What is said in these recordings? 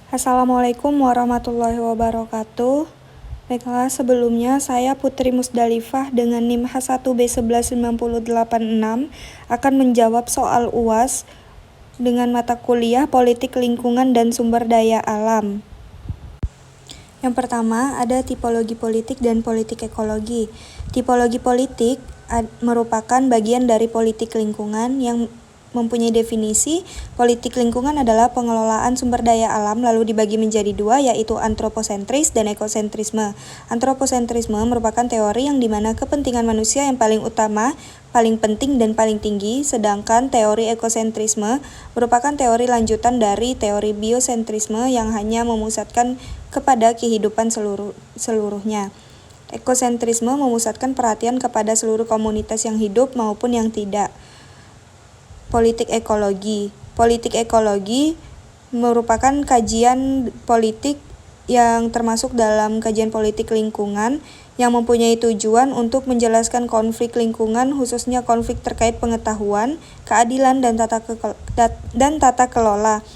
Assalamualaikum warahmatullahi wabarakatuh. Baiklah, sebelumnya saya Putri Musdalifah dengan NIM H1B11986 akan menjawab soal UAS dengan mata kuliah Politik Lingkungan dan Sumber Daya Alam. Yang pertama, ada tipologi politik dan politik ekologi. Tipologi politik merupakan bagian dari politik lingkungan yang mempunyai definisi. Politik lingkungan adalah pengelolaan sumber daya alam lalu dibagi menjadi dua, yaitu antroposentris dan ekosentrisme. Antroposentrisme merupakan teori yang dimana kepentingan manusia yang paling utama, paling penting dan paling tinggi, sedangkan teori ekosentrisme merupakan teori lanjutan dari teori biosentrisme yang hanya memusatkan kepada kehidupan seluruhnya. Ekosentrisme memusatkan perhatian kepada seluruh komunitas yang hidup maupun yang tidak. Politik ekologi. Politik ekologi merupakan kajian politik yang termasuk dalam kajian politik lingkungan yang mempunyai tujuan untuk menjelaskan konflik lingkungan, khususnya konflik terkait pengetahuan, keadilan, dan tata kelola.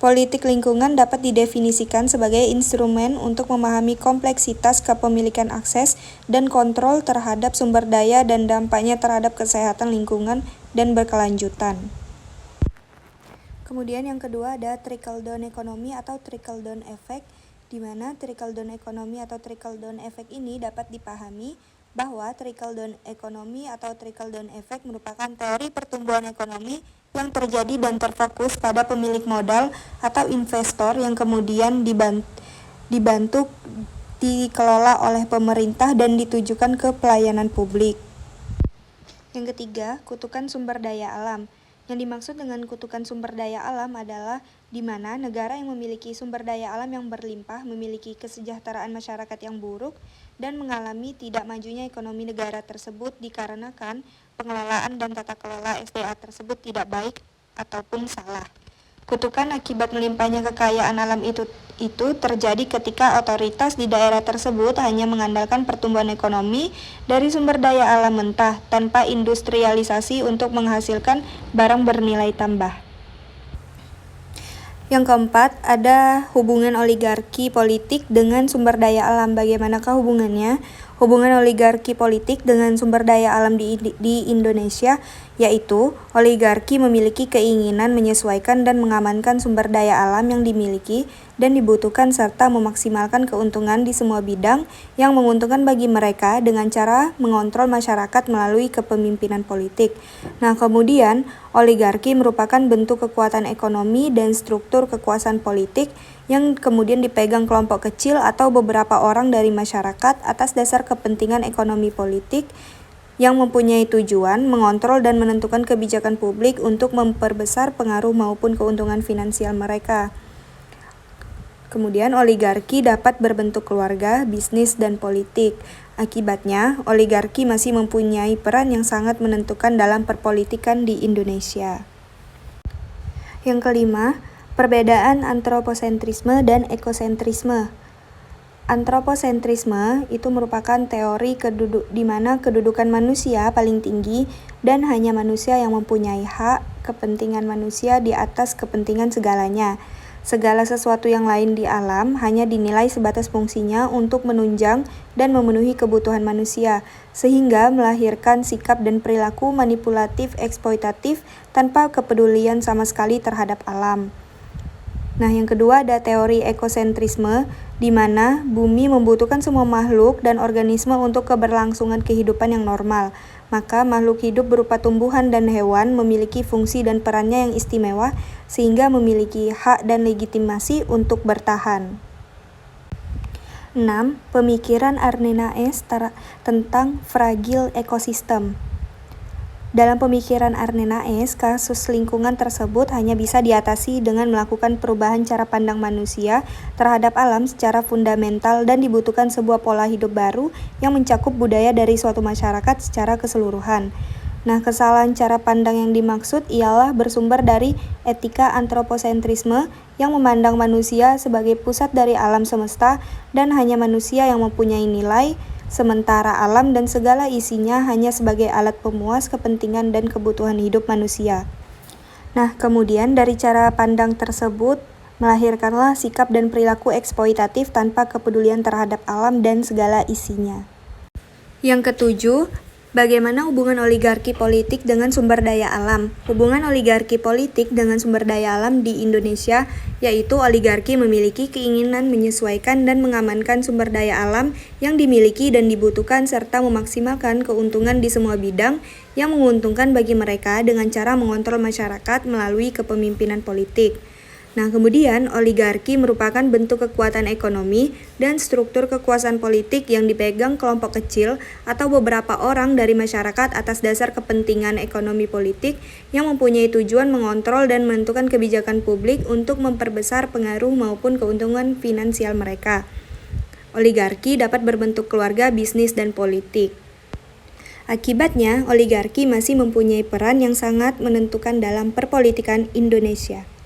Politik lingkungan dapat didefinisikan sebagai instrumen untuk memahami kompleksitas kepemilikan akses dan kontrol terhadap sumber daya dan dampaknya terhadap kesehatan lingkungan dan berkelanjutan. Kemudian yang kedua ada trickle-down ekonomi atau trickle-down effect, di mana trickle-down ekonomi atau trickle-down effect ini dapat dipahami bahwa trickle-down ekonomi atau trickle-down effect merupakan teori pertumbuhan ekonomi yang terjadi dan terfokus pada pemilik modal atau investor yang kemudian dibantu dikelola oleh pemerintah dan ditujukan ke pelayanan publik. Yang ketiga, kutukan sumber daya alam. Yang dimaksud dengan kutukan sumber daya alam adalah di mana negara yang memiliki sumber daya alam yang berlimpah memiliki kesejahteraan masyarakat yang buruk dan mengalami tidak majunya ekonomi negara tersebut dikarenakan pengelolaan dan tata kelola SDA tersebut tidak baik ataupun salah. Kutukan akibat melimpahnya kekayaan alam itu terjadi ketika otoritas di daerah tersebut hanya mengandalkan pertumbuhan ekonomi dari sumber daya alam mentah tanpa industrialisasi untuk menghasilkan barang bernilai tambah. Yang keempat, ada hubungan oligarki politik dengan sumber daya alam. Bagaimanakah hubungannya? Hubungan oligarki politik dengan sumber daya alam di Indonesia, yaitu oligarki memiliki keinginan menyesuaikan dan mengamankan sumber daya alam yang dimiliki dan dibutuhkan serta memaksimalkan keuntungan di semua bidang yang menguntungkan bagi mereka dengan cara mengontrol masyarakat melalui kepemimpinan politik. Nah, kemudian oligarki merupakan bentuk kekuatan ekonomi dan struktur kekuasaan politik yang kemudian dipegang kelompok kecil atau beberapa orang dari masyarakat atas dasar kepentingan ekonomi politik yang mempunyai tujuan mengontrol dan menentukan kebijakan publik untuk memperbesar pengaruh maupun keuntungan finansial mereka. Kemudian oligarki dapat berbentuk keluarga, bisnis, dan politik. Akibatnya, oligarki masih mempunyai peran yang sangat menentukan dalam perpolitikan di Indonesia. Yang kelima, perbedaan antroposentrisme dan ekosentrisme. Antroposentrisme itu merupakan teori di mana kedudukan manusia paling tinggi dan hanya manusia yang mempunyai hak, kepentingan manusia di atas kepentingan segalanya. Segala sesuatu yang lain di alam hanya dinilai sebatas fungsinya untuk menunjang dan memenuhi kebutuhan manusia, sehingga melahirkan sikap dan perilaku manipulatif eksploitatif tanpa kepedulian sama sekali terhadap alam. Nah, yang kedua ada teori ekosentrisme, di mana bumi membutuhkan semua makhluk dan organisme untuk keberlangsungan kehidupan yang normal. Maka makhluk hidup berupa tumbuhan dan hewan memiliki fungsi dan perannya yang istimewa sehingga memiliki hak dan legitimasi untuk bertahan. 6. Pemikiran Arnenaes tentang fragile ekosistem. Dalam pemikiran Arnenaes, kasus lingkungan tersebut hanya bisa diatasi dengan melakukan perubahan cara pandang manusia terhadap alam secara fundamental dan dibutuhkan sebuah pola hidup baru yang mencakup budaya dari suatu masyarakat secara keseluruhan. Nah, kesalahan cara pandang yang dimaksud ialah bersumber dari etika antroposentrisme yang memandang manusia sebagai pusat dari alam semesta dan hanya manusia yang mempunyai nilai, sementara alam dan segala isinya hanya sebagai alat pemuas kepentingan dan kebutuhan hidup manusia. Nah, kemudian dari cara pandang tersebut melahirkanlah sikap dan perilaku eksploitatif tanpa kepedulian terhadap alam dan segala isinya. Yang ketujuh, bagaimana hubungan oligarki politik dengan sumber daya alam? Hubungan oligarki politik dengan sumber daya alam di Indonesia, yaitu oligarki memiliki keinginan menyesuaikan dan mengamankan sumber daya alam yang dimiliki dan dibutuhkan serta memaksimalkan keuntungan di semua bidang yang menguntungkan bagi mereka dengan cara mengontrol masyarakat melalui kepemimpinan politik. Nah, kemudian oligarki merupakan bentuk kekuatan ekonomi dan struktur kekuasaan politik yang dipegang kelompok kecil atau beberapa orang dari masyarakat atas dasar kepentingan ekonomi politik yang mempunyai tujuan mengontrol dan menentukan kebijakan publik untuk memperbesar pengaruh maupun keuntungan finansial mereka. Oligarki dapat berbentuk keluarga, bisnis, dan politik. Akibatnya, oligarki masih mempunyai peran yang sangat menentukan dalam perpolitikan Indonesia.